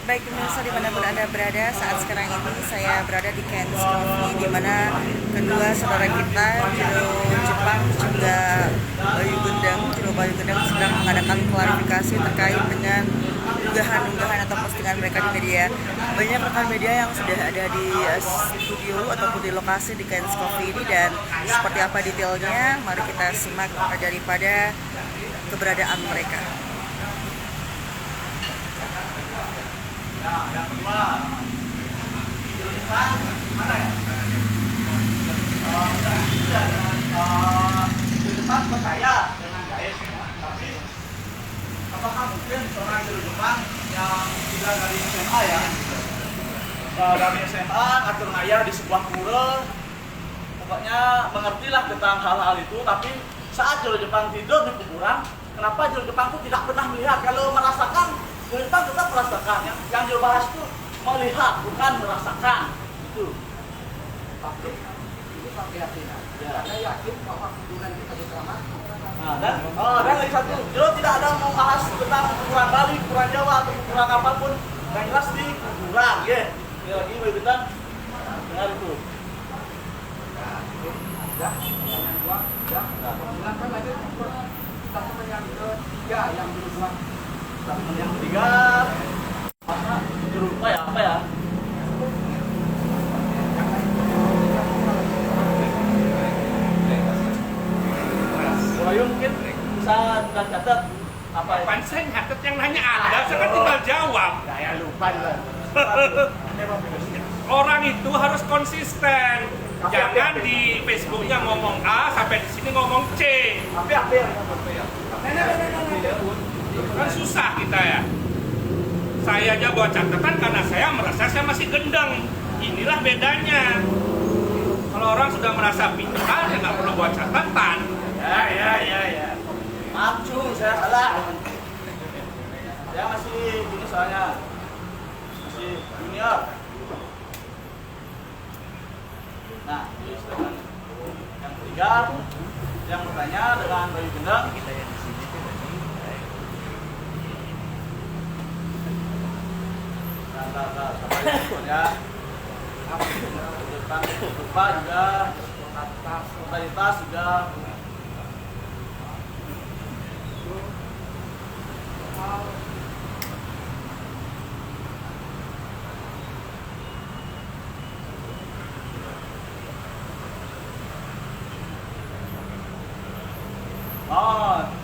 Baik pemirsa dimanapun Anda berada, saat sekarang ini saya berada di Ken's Coffee, di mana kedua saudara kita Jiro Jepang juga Jiro Bayu Gendang sedang mengadakan klarifikasi terkait dengan unggahan atau postingan mereka di media. Banyak rekan media yang sudah ada di studio ataupun di lokasi di Ken's Coffee ini, dan seperti apa detailnya, mari kita simak daripada keberadaan mereka. Yang kedua, Jiro Jepang mana ya? Jiro Jepang percaya dengan gaib, tapi apakah mungkin seorang Jiro Jepang yang tidak dari SMA ya, dari SMA ngatur ngayah di sebuah pura, pokoknya mengertilah tentang hal-hal itu, tapi saat Jiro Jepang tidur di kuburan, kenapa Jiro Jepang itu tidak pernah melihat? Kalau merasakan, Jiro Jepang tetap merasakan. Yang Jiro bahas itu melihat, bukan merasakan. Itu. Tapi itu keyakinan. Ya. Saya yakin bahwa kuburan kita bersama. Nah, dan lagi satu, Jiro tidak ada membahas tentang kuburan Bali, kuburan Jawa, atau kuburan apapun. Yang jelas di kuburan, ya. Ini lagi begitu. Dengar itu. Nah, itu ada yang dua, ya. Silakan lagi. Kita yang ketiga, yang kedua. Yang ketiga, apa ya? Bayu mungkin bisa catat apa ya? Pan saya nyatet yang nanya Anda, saya kan tinggal jawab. Saya lupa juga. Orang itu harus konsisten. Jangan di Facebooknya ngomong A sampai di sini ngomong C. Apa ya? Kan susah kita ya. Saya aja buat catatan karena saya merasa saya masih gendeng. Inilah bedanya. Kalau orang sudah merasa pintar, ya nggak perlu buat catatan. Ya. Maaf cu, saya salah. Saya masih ini soalnya masih junior. Nah, silakan. Yang ketiga, yang bertanya dengan Bayu Gendang. Kita yang di sini tuh ya. Tentang lupa juga, totalitas juga.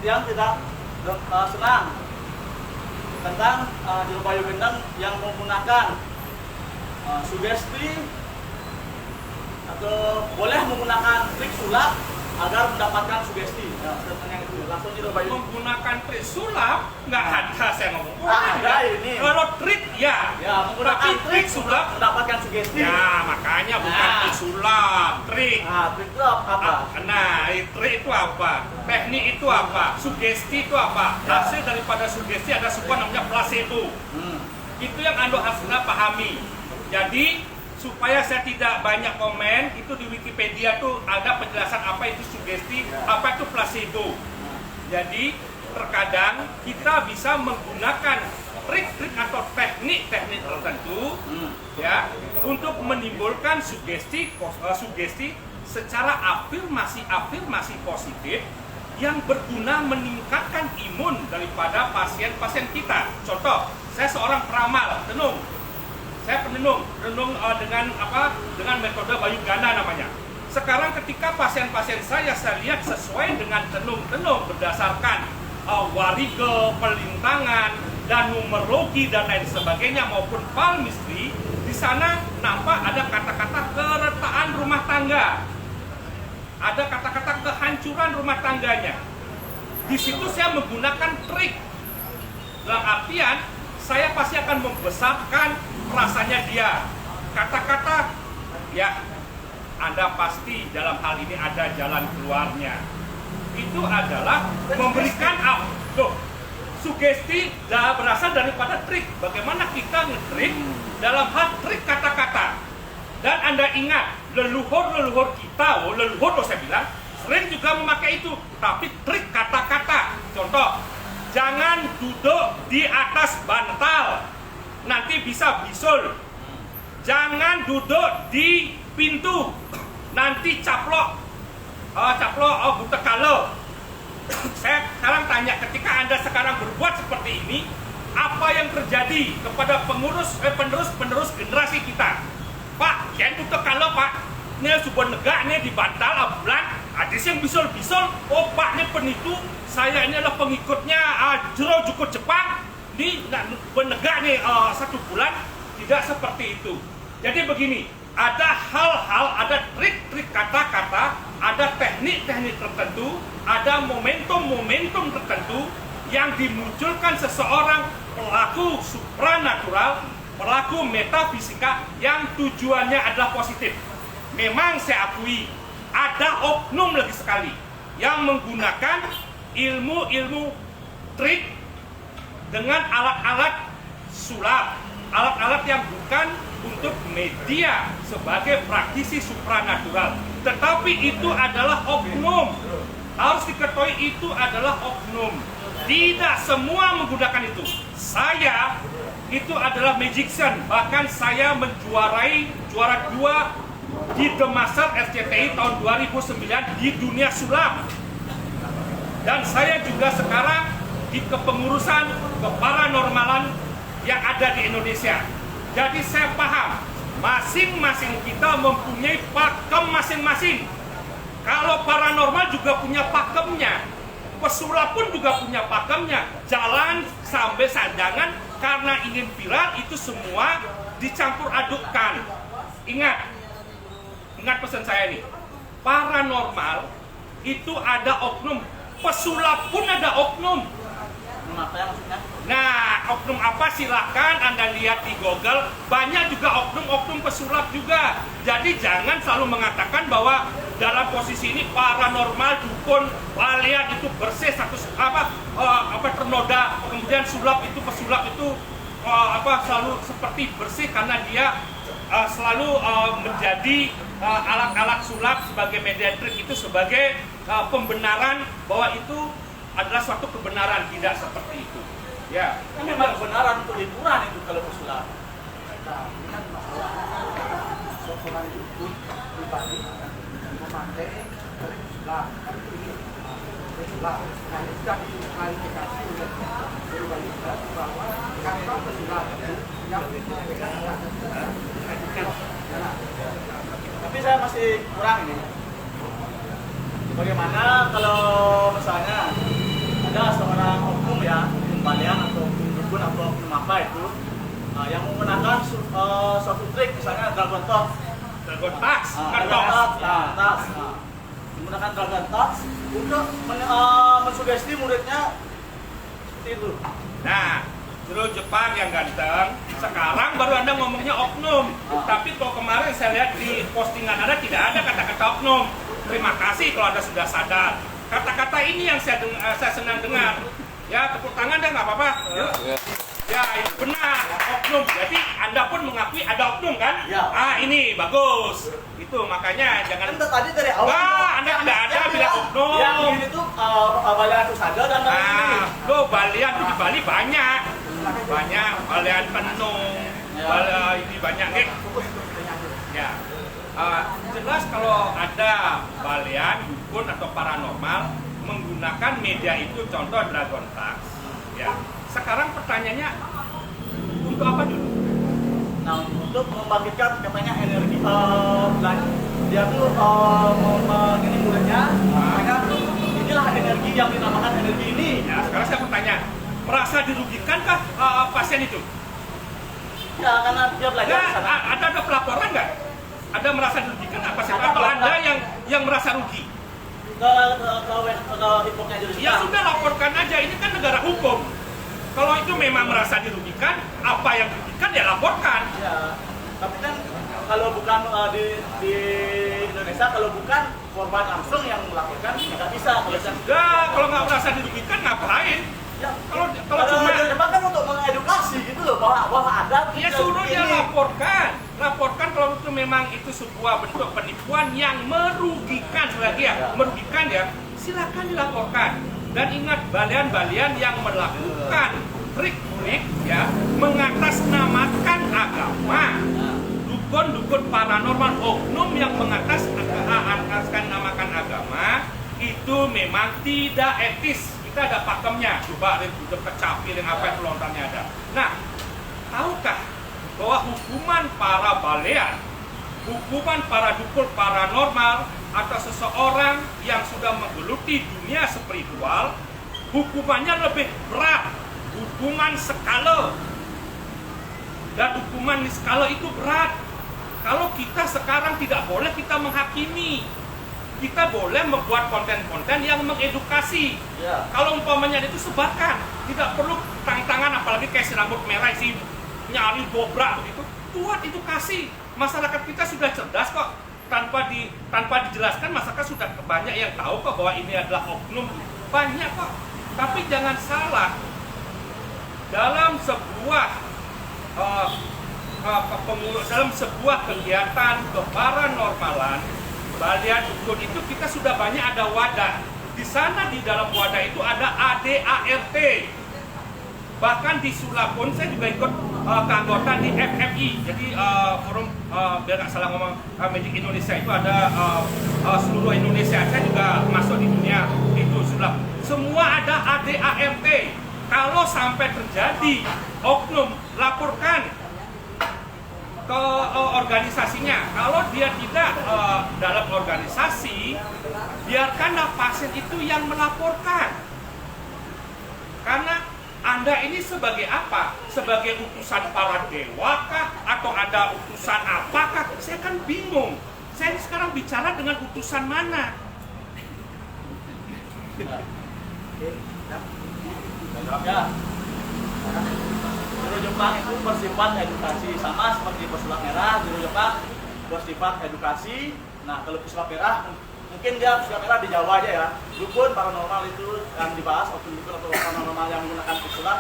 Yang tidak senang tentang Jiro Bayu Gendang yang menggunakan sugesti atau boleh menggunakan trik sulap agar mendapatkan sugesti. Nah, yang itu langsung Jiro Bayu. Menggunakan trik sulap nggak ada saya ngomong. Ada ini. Kalau trik ya, menggunakan tapi trik sulap mendapatkan sugesti. Ya makanya bukan trik sulap, trik. Trik itu apa? Nah, trik itu apa? Teknik itu apa? Sugesti itu apa? Hasil daripada sugesti ada sebuah namanya placebo. Itu yang Anda harus pahami. Jadi supaya saya tidak banyak komen, itu di Wikipedia tuh ada penjelasan apa itu sugesti, apa itu placebo. Jadi terkadang kita bisa menggunakan trik-trik atau teknik-teknik tertentu ya untuk menimbulkan sugesti secara afirmasi positif yang berguna meningkatkan imun daripada pasien-pasien kita. Contoh, saya seorang peramal, tenung. Saya renung dengan metode Bayu Ganda namanya. Sekarang ketika pasien-pasien saya lihat sesuai dengan tenung-tenung berdasarkan warige, pelintangan, dan numerologi dan lain sebagainya maupun palmistry, di sana nampak ada kata-kata keretaan rumah tangga, ada kata-kata kehancuran rumah tangganya. Di situ saya menggunakan trik. Dalam artian saya pasti akan membesarkan rasanya dia. Kata-kata, ya, Anda pasti dalam hal ini ada jalan keluarnya. Itu adalah memberikan sugesti berasal daripada trik. Bagaimana kita ngetrik dalam hal trik kata-kata. Dan Anda ingat, leluhur kita, leluhur saya bilang, sering juga memakai itu. Tapi trik kata-kata. Contoh, jangan duduk di atas bantal. Nanti nanti bisa bisul. Jangan duduk di pintu, nanti caplok buta kalau. Saya sekarang tanya, ketika Anda sekarang berbuat seperti ini, apa yang terjadi kepada penerus generasi kita? Pak, jangan buta kalau Pak, ini sebuah negara ini dibantal bulan, ada yang bisul-bisul, oh Pak ini penipu, saya ini adalah pengikutnya Jero Joko Jepang, ini negara nih 1 bulan, tidak seperti itu. Jadi begini, ada hal-hal, ada trik-trik kata-kata, ada teknik-teknik tertentu, ada momentum-momentum tertentu yang dimunculkan seseorang pelaku supranatural, pelaku metafisika yang tujuannya adalah positif. Memang saya akui, ada oknum lagi sekali yang menggunakan ilmu-ilmu trik dengan alat-alat sulap, alat-alat yang bukan untuk media sebagai praktisi supranatural, tetapi itu adalah oknum. Harus diketahui itu adalah oknum. Tidak semua menggunakan itu. Saya itu adalah magician, bahkan saya menjuarai juara 2 di The Master SCTI tahun 2009 di dunia sulap. Dan saya juga sekarang di kepengurusan keparanormalan yang ada di Indonesia. Jadi saya paham, masing-masing kita mempunyai pakem masing-masing. Kalau paranormal juga punya pakemnya, pesulap pun juga punya pakemnya. Jalan sampai sandangan karena ingin viral, itu semua dicampur adukkan. Ingat pesan saya nih, paranormal itu ada oknum, pesulap pun ada oknum. Apa ya maksudnya? Nah, oknum apa silahkan Anda lihat di Google, banyak juga oknum-oknum pesulap juga. Jadi jangan selalu mengatakan bahwa dalam posisi ini paranormal, dukun, balian itu bersih ternoda, kemudian sulap itu pesulap itu selalu seperti bersih karena dia selalu menjadi alat-alat sulap sebagai media trik itu sebagai pembenaran bahwa itu adalah suatu kebenaran. Tidak seperti itu. Ya, Kan memang kebenaran untuk hiburan itu kalau pesulap. Nah, ini kan masalah seorang itu pribadi memakai dari Islam kan ini Islam. Nah, ini sudah diklarifikasi oleh pribadi bahwa kata pesulap itu yang dipegang Tapi saya masih kurang ini. Bagaimana kalau misalnya ada seorang oknum ya, balian atau dukun atau oknum apa itu yang menggunakan suatu trik, misalnya dragon touch, menggunakan dragon touch untuk mensugesti muridnya seperti itu. Nah, Jero Jepang yang ganteng, sekarang baru Anda ngomongnya oknum. Tapi kalau kemarin saya lihat di postingan Anda tidak ada kata-kata oknum. Terima kasih kalau Anda sudah sadar. Kata-kata ini yang saya senang dengar. Ya, tepuk tangan deh, nggak apa-apa. Ya, itu benar, oknum. Jadi Anda pun mengakui ada oknum kan? Ya. Ini bagus. Itu makanya jangan. Kan tadi dari awal. Anda tidak ada bilang oknum. Yang ini tuh balian itu saja dan Balian tuh di Bali banyak balian penung, balian ini banyak nih. Ya, jelas kalau ada balian, dukun atau paranormal menggunakan media itu, contoh dragon touch. Ya, sekarang pertanyaannya untuk apa dulu? Nah, untuk membangkitkan katanya energi dia tuh ini mulutnya, makanya inilah energi yang dinamakan energi ini. Nah, sekarang saya bertanya, merasa dirugikankah pasien itu? Ya, karena dia belajar di sana. Ada pelaporan nggak? Ada merasa dirugikan apa sih? Atau Anda yang merasa rugi? Ke infonya jadi. Ya sudah, laporkan aja, ini kan negara hukum. Kalau itu memang merasa dirugikan, apa yang dirugikan ya laporkan. Ya, tapi kan kalau bukan di Indonesia, kalau bukan korban langsung yang melaporkan nggak bisa. Kalau nggak merasa dirugikan ngapain? Ya, Kalau cuma cuma kan untuk mengedukasi gitu loh, bahwa ada ya suruh dia laporkan kalau itu memang itu sebuah bentuk penipuan yang merugikan, lagi ya, merugikan ya, silakan dilaporkan. Dan ingat, balian-balian yang melakukan trik-trik ya, mengatasnamakan agama, dukun-dukun paranormal, oknum yang mengataskan namakan agama, itu memang tidak etis. Kita ada pakemnya, coba udah kecapir yang apa yang pelontarnya ada. Nah, tahukah bahwa hukuman para balean, hukuman para dukun paranormal atau seseorang yang sudah menggeluti dunia spiritual, hukumannya lebih berat, hukuman skala. Dan hukuman skala itu berat. Kalau kita sekarang tidak boleh kita menghakimi, kita boleh membuat konten-konten yang mengedukasi. Ya. Kalau umpamanya itu sebarkan, tidak perlu tantangan, apalagi kayak si rambut merah sih nyari dobrak begitu. Buat edukasi. Masyarakat kita sudah cerdas kok. Tanpa dijelaskan, masyarakat sudah banyak yang tahu kok bahwa ini adalah oknum. Banyak kok. Tapi jangan salah. Dalam sebuah dalam sebuah kegiatan keparanormalan, balian dukun itu kita sudah banyak ada wadah. Di sana di dalam wadah itu ada ADART. Bahkan di Sula pun saya juga ikut keanggotaan di FMI. Jadi forum biar nggak salah ngomong Magic Indonesia itu ada seluruh Indonesia. Saya juga masuk di dunia itu Sula. Semua ada ADART. Kalau sampai terjadi oknum, laporkan ke organisasinya. Kalau dia tidak dalam organisasi, biarkanlah pasien itu yang melaporkan. Karena Anda ini sebagai apa? Sebagai utusan para dewa kah? Atau ada utusan apakah? Saya kan bingung. Saya sekarang bicara dengan utusan mana? Ya. Guru Jepang itu bersifat edukasi, sama seperti pesulap merah. Guru Jepang bersifat edukasi. Nah, kalau pesulap merah mungkin dia pesulap merah di Jawa aja ya. Dukun paranormal itu yang dibahas, oknum dukun atau paranormal yang menggunakan trik sulap.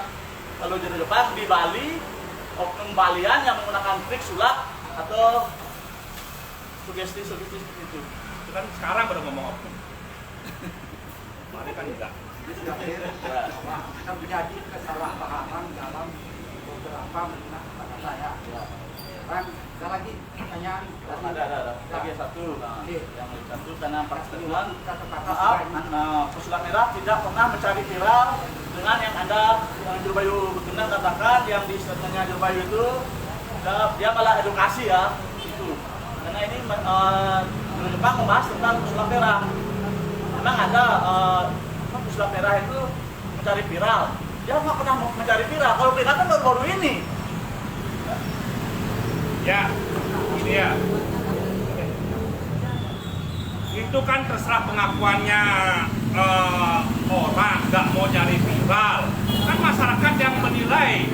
Kalau guru Jepang di Bali, oknum Balian yang menggunakan trik sulap atau sugesti seperti itu. Itu kan sekarang baru ngomong oknum. Mari kan enggak. Terjadi kesalahpahaman dalam beberapa kata-kata ya. Kan ada lagi pertanyaan Ada lagi satu. Nah, yang satu karena pertemuan kata-kata pesulap merah tidak pernah mencari viral dengan yang ada yang Jurbayu Bekenang katakan yang di statementnya Jurbayu itu dia malah edukasi ya itu. Karena ini Guru Jepang membahas tentang pesulap merah. Memang ada pesulap merah itu mencari viral. Dia nggak pernah mencari viral. Kalau viral kan baru-baru ini. Ya, ini ya. Itu kan terserah pengakuannya orang, nggak mau nyari viral. Kan masyarakat yang menilai.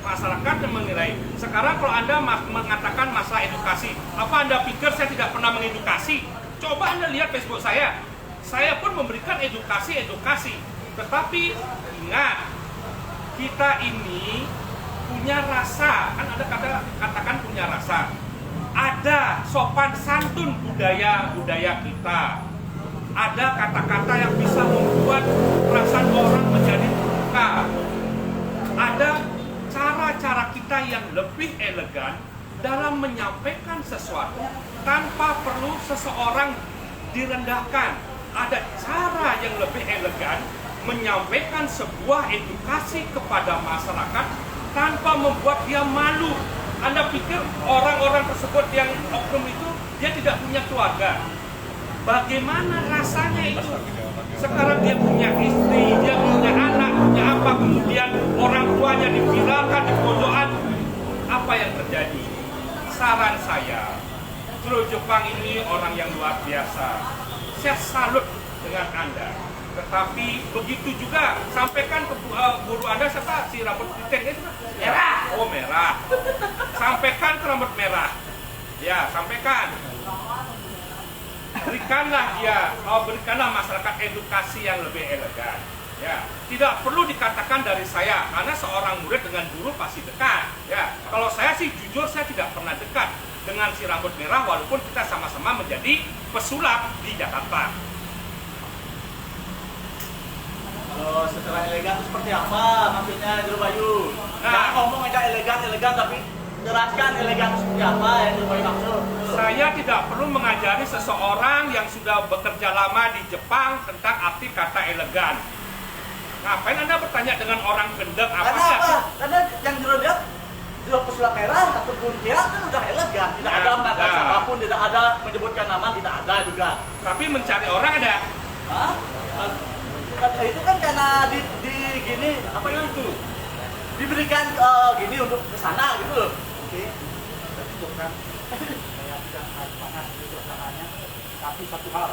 Masyarakat yang menilai. Sekarang kalau Anda mengatakan masalah edukasi, apa Anda pikir saya tidak pernah mengedukasi? Coba Anda lihat Facebook saya. Saya pun memberikan edukasi. Tetapi ingat, kita ini punya rasa, kan ada katakan punya rasa. Ada sopan santun budaya kita. Ada kata-kata yang bisa membuat perasaan orang menjadi terluka. Ada cara-cara kita yang lebih elegan dalam menyampaikan sesuatu tanpa perlu seseorang direndahkan. Ada cara yang lebih elegan menyampaikan sebuah edukasi kepada masyarakat tanpa membuat dia malu. Anda pikir orang-orang tersebut yang oknum itu dia tidak punya keluarga? Bagaimana rasanya itu? Sekarang dia punya istri, dia punya anak, punya apa, kemudian orang tuanya diviralkan di pojokan. Apa yang terjadi? Saran saya, Guru Jepang ini orang yang luar biasa. Saya salut dengan Anda. Tetapi begitu juga sampaikan ke guru Anda siapa si rambut putih itu merah. Oh merah. Sampaikan ke rambut merah. Ya sampaikan. Berikanlah masyarakat edukasi yang lebih elegan. Ya, tidak perlu dikatakan dari saya karena seorang murid dengan guru pasti dekat. Ya, kalau saya sih jujur saya tidak pernah dekat dengan si rambut merah walaupun kita sama-sama menjadi pesulap di Jakarta. Secara elegan itu seperti apa maksudnya Jero Bayu? Nah. Jangan ngomong aja elegan tapi jelaskan elegan itu seperti apa yang Jero Bayu maksud. Saya tidak perlu mengajari seseorang yang sudah bekerja lama di Jepang tentang arti kata elegan. Ngapain Anda bertanya dengan orang gendeng? Karena apa? Karena yang Jero lihat Jero pesulap merah ataupun kilat kan udah elegan, tidak ada mengatakan Nah. siapapun, tidak ada menyebutkan nama, tidak ada juga. Tapi mencari orang ada. Hah? Itu kan karena di gini apa itu diberikan gini untuk ke sana gitu loh. Oke. bukan saya tidak panas di suasananya, tapi satu hal,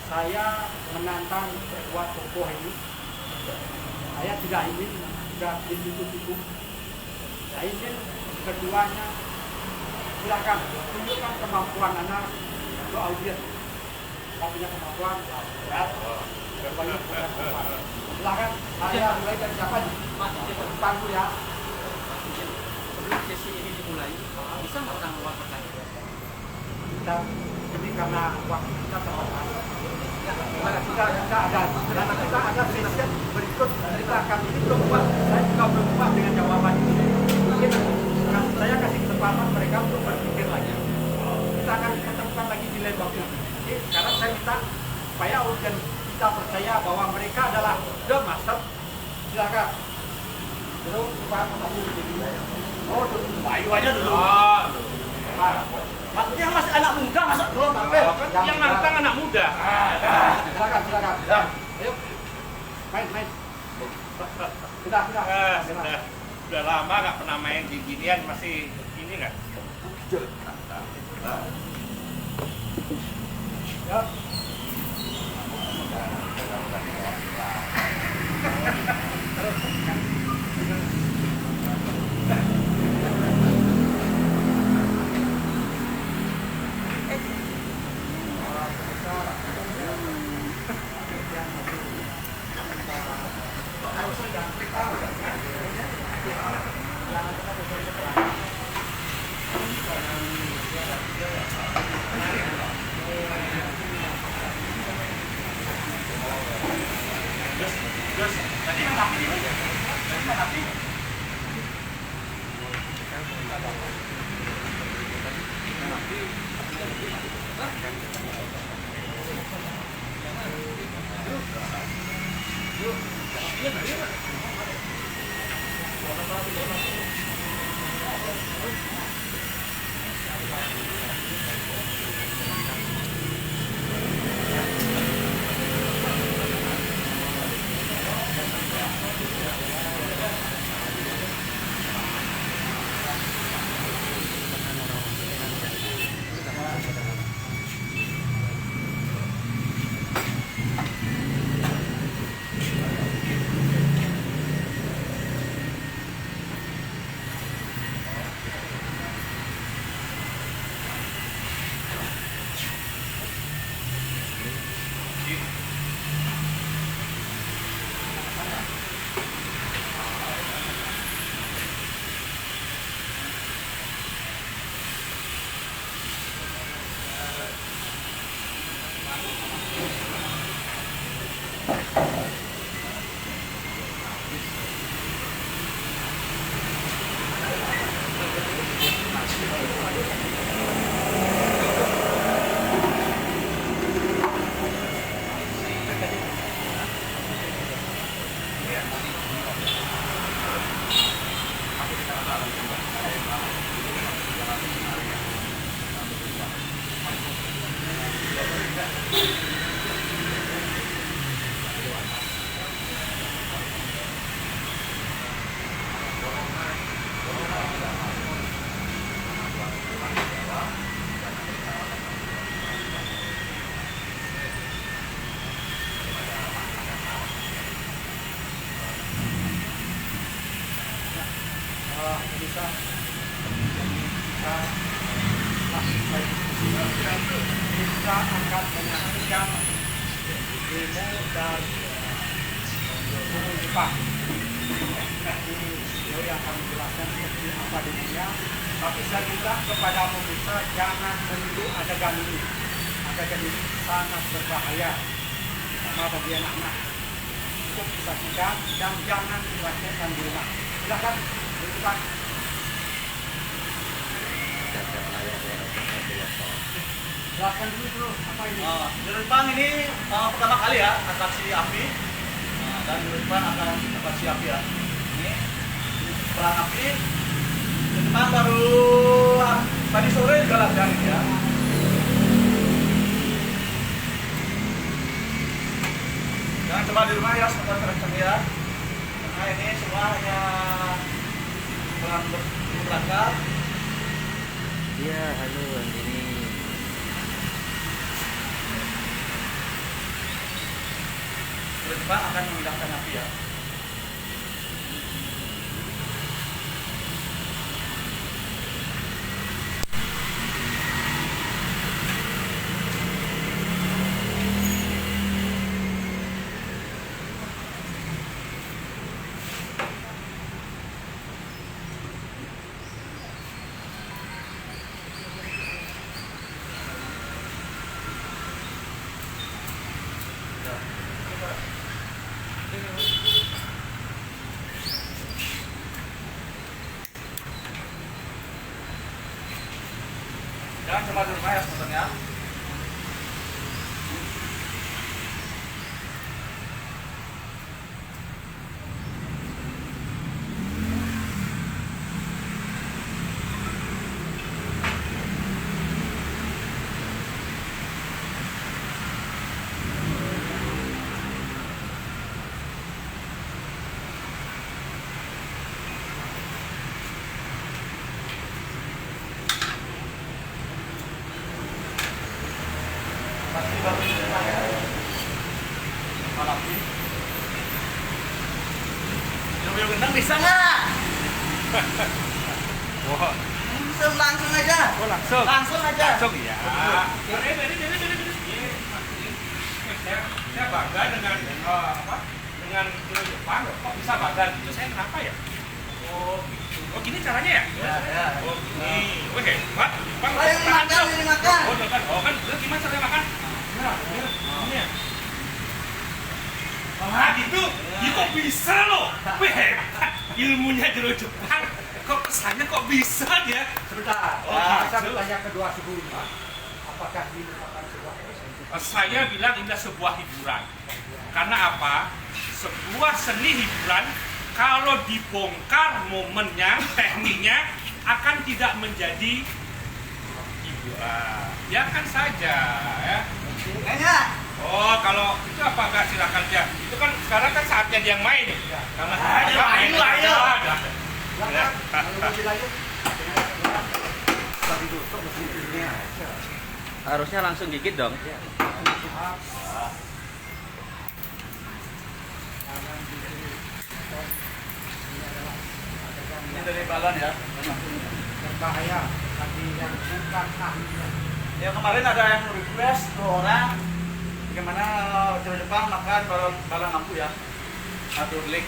saya menantang kedua tokoh ini. Saya tidak ingin sudah ditutup. Saya ingin keduanya silakan tunjukkan kemampuan anak untuk audiens. Saya punya kemampuan, ya. Banyak punya kemampuan. Silakan, saya mulai dari siapa nih? Mas, tangguh ya. Sebelum sesi ini dimulai, bisa nggak orang luar pertanyaan? Kita ini karena waktu kita terbatas. Kita ada karena kita ada session berikut kita akan ini belum puas. Saya juga belum puas dengan jawaban ini. Mungkin saya kasih kesempatan mereka untuk berpikir lagi. Kita akan ketemukan lagi di lain waktu. Oke, sekarang saya minta supaya audiens kita percaya bahwa mereka adalah the master. Silakan. Terus Pak Mas Oh, Bayu aja dulu. Pak. Maksudnya masih anak muda, masa belum sampai. Yang nantang anak muda. Silakan. Ayo. Main. Sudah. Sudah lama nggak pernah main di ginian, masih ini nggak? Ya. Kita akan menyaksikan demo dari Gunung Jepang. Jadi beliau yang akan menjelaskan seperti apa dirinya. Tapi saya minta kepada pemirsa jangan meniru adegan ini. Adegan ini sangat berbahaya sama bagi anak-anak. untuk disaksikan dan jangan dirasakan di rumah. Silakan, Pak. Jelaskan dulu apa ini? Di Jepang ini pertama kali ya atraksi api. Dan di depan akan atraksi api ya. Ini perang api. Di Jepang baru tadi sore juga latihan ini ya. Jangan coba di rumah ya, semoga kencang ya. Karena ini semua hanya perang belakang. Iya, halo ini. Di Jepang akan memindahkan api ya. Jangan cuma di rumah ya sebenarnya. Pasti baru di rumah ya. Malam ini. Yoyo gendang bisa nggak? Wah, Langsung aja. oh langsung. Langsung aja. Langsung ya. Saya bangga dengan dengan Jero Jepang. Kok bisa bangga gitu? Saya kenapa ya? Oh, gitu. Oh gini caranya ya? Ya. Oh gini. Oke, hebat. Bang, Ayo makan, ini makan. Oh, makan. Oh kan, terus gimana cara makan? Nah, ini ya. Ah, gitu. Ya kok bisa loh? Wih, hebat. Ilmunya Jero Jepang. Kok kesannya kok bisa dia? Sebentar. Oh, Saya gitu. bertanya kedua sebelumnya. Apakah ini merupakan sebuah esensi? Saya bilang ini sebuah hiburan. Karena apa? Sebuah seni hiburan kalau dibongkar momennya, tekniknya akan tidak menjadi hiburan. Biarkan saja ya. Kayaknya. Oh, kalau itu apa enggak silakan aja. Itu kan sekarang kan saatnya dia main. Karena Ayo, ayo. Silakan. Kalau lebih lanjut. Tadi tutup mesinnya. Harusnya langsung gigit dong. Ini dari balon ya. Berbahaya bagi yang bukan ahlinya. Ya kemarin ada yang request 2 orang bagaimana Jero Jepang makan balon lampu ya. Satu link.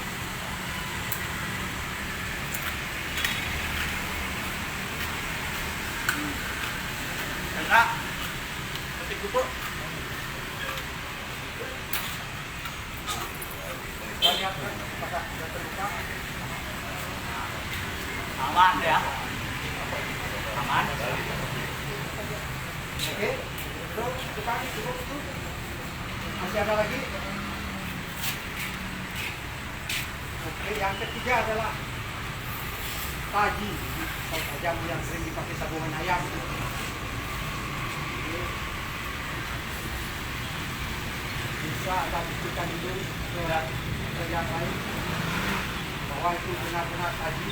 Enak. Petik bubuk. Banyak apakah sudah terbuka? Aman ya. Aman. Oke. Cukup, cukup itu. Masih ada lagi? Oke, yang ketiga adalah taji atau tajam yang sering dipakai sabungan ayam. Oke. Bisa Anda buktikan dulu ke yang lain bahwa itu benar-benar taji.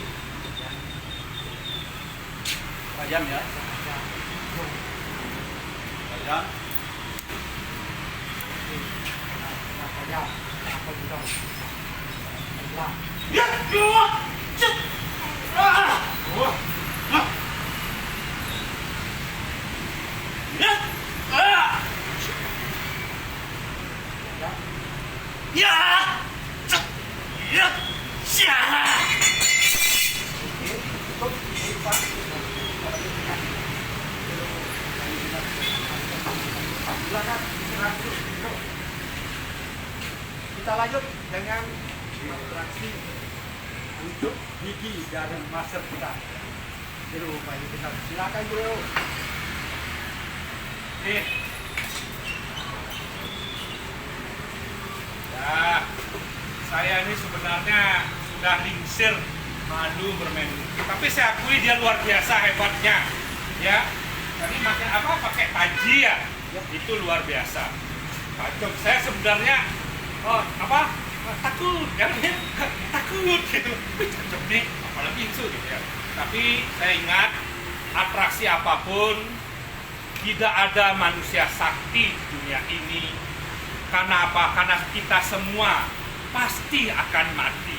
Tajam ya. Tajam. Tajam. Apa juga? Nah, Ya, keluar. Cet. Ah. Wah, Ya. Ah. Ya. Cet. Ya. Ya. oke, cukup. Ini, Pak. Silakan istirahat dulu. Kita lanjut dengan strategi dari master kita. Bro, Pak Yudhendam, silakan bro. Nih. Ya, saya ini sebenarnya sudah lingsir malu bermain. Tapi saya akui dia luar biasa hebatnya. Ya, tadi pakai apa? Pakai taji ya. Itu luar biasa. Pacok saya sebenarnya takut ya, takut gitu. Wih, cocok nih, apalagi itu gitu ya. Tapi saya ingat atraksi apapun tidak ada manusia sakti di dunia ini. Karena apa? Karena kita semua pasti akan mati.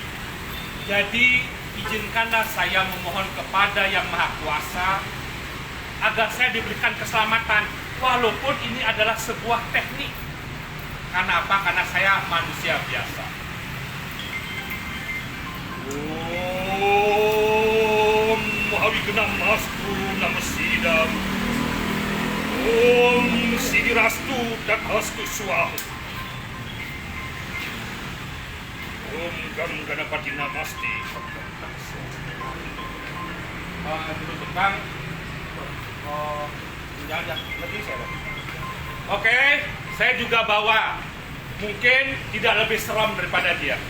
Jadi izinkanlah saya memohon kepada Yang Maha Kuasa agar saya diberikan keselamatan walaupun ini adalah sebuah teknik. Karena apa? Karena saya manusia biasa. Om Mahawignam Astu Namasidam. Om Sidirastu Tatastu Swaha. Om Gam Ganapati Namasti. Dulu tentang jangan lebih saya. Oke, saya juga bawa. Mungkin tidak lebih seram daripada dia.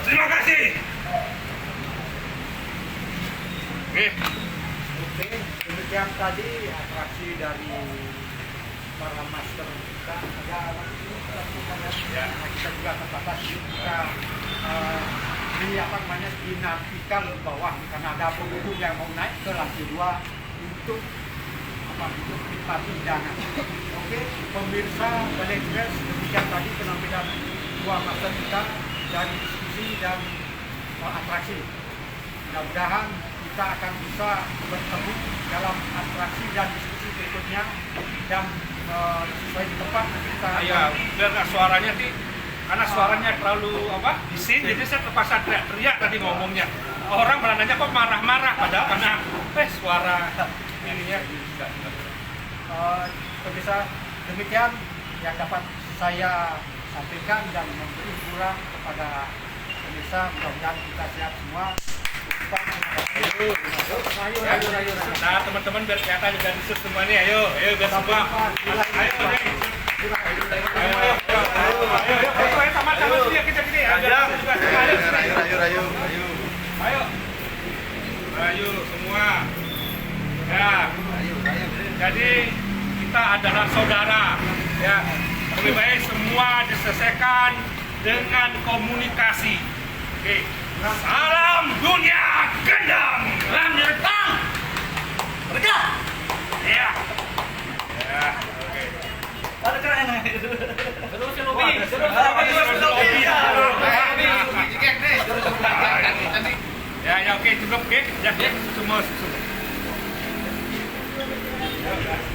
Terima kasih. Oke, demikian tadi atraksi dari para master kita. Ada Ya. kita juga terbatas kita ini apa namanya dinantikan bawah karena ada pengunjung yang mau naik ke lantai 2 untuk untuk menikmati hidangan. Oke, pemirsa Balexpress, demikian tadi penampilan dua master kita dari diskusi dan atraksi. Mudah-mudahan kita akan bisa bertemu dalam atraksi dan diskusi berikutnya dan sesuai di tempat kita. Ya, biar nggak suaranya sih, karena suaranya terlalu bising, jadi saya terpaksa teriak-teriak tadi ngomongnya. Orang malah nanya kok marah-marah, padahal karena suara ininya. Pemirsa, demikian yang dapat saya sampaikan dan memberi hiburan kepada pemirsa. Mudah-mudahan kita sehat semua. Ayo. Nah, teman-teman biar kelihatan juga disut semua nih, ayo biar semua. Ayo, sama-sama sini ya kita gini. Ayo semua. Ya. Jadi kita adalah saudara. Ya. Lebih baik semua diselesaikan dengan komunikasi. Oke. Salam dunia gendam. Salam Jepang. Kerja. Ya. Ya. Oke. Ada keren. Terus lobby. Ya, oke, cukup, oke. Ya, semua.